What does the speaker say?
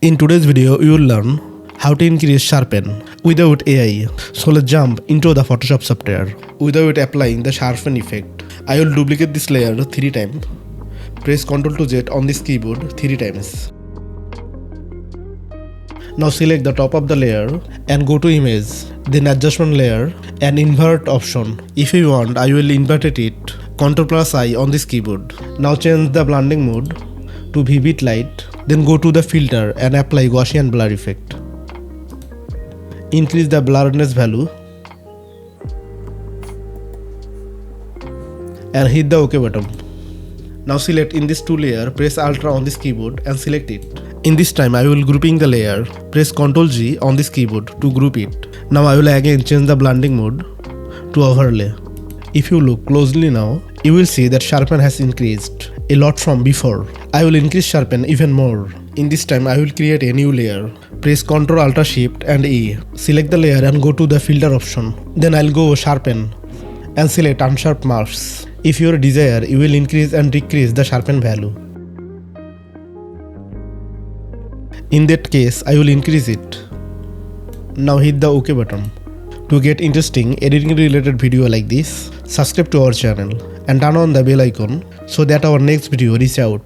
In today's video, we will learn how to increase Sharpen without AI. So let's jump into the Photoshop software. Without applying the Sharpen effect, I will duplicate this layer 3 times. Press Ctrl to Z on this keyboard 3 times. Now select the top of the layer and go to Image, then Adjustment layer and Invert option. If you want, I will invert it. Ctrl+I on this keyboard. Now change the blending mode to vivid light. Then go to the filter and apply Gaussian blur effect. Increase the blurriness value and hit the OK button. Now select in this 2 layer, press Alt on this keyboard and select it. In this time I will grouping the layer, press Ctrl G on this keyboard to group it. Now I will again change the blending mode to overlay. If you look closely now, you will see that Sharpen has increased a lot from before. I will increase Sharpen even more. In this time I will create a new layer. Press Ctrl Alt Shift and E. Select the layer and go to the filter option. Then I'll go Sharpen and select unsharp marks. If you desire, you will increase and decrease the Sharpen value. In that case, I will increase it. Now hit the OK button. To get interesting editing related video like this, subscribe to our channel and turn on the bell icon so that our next video reach out.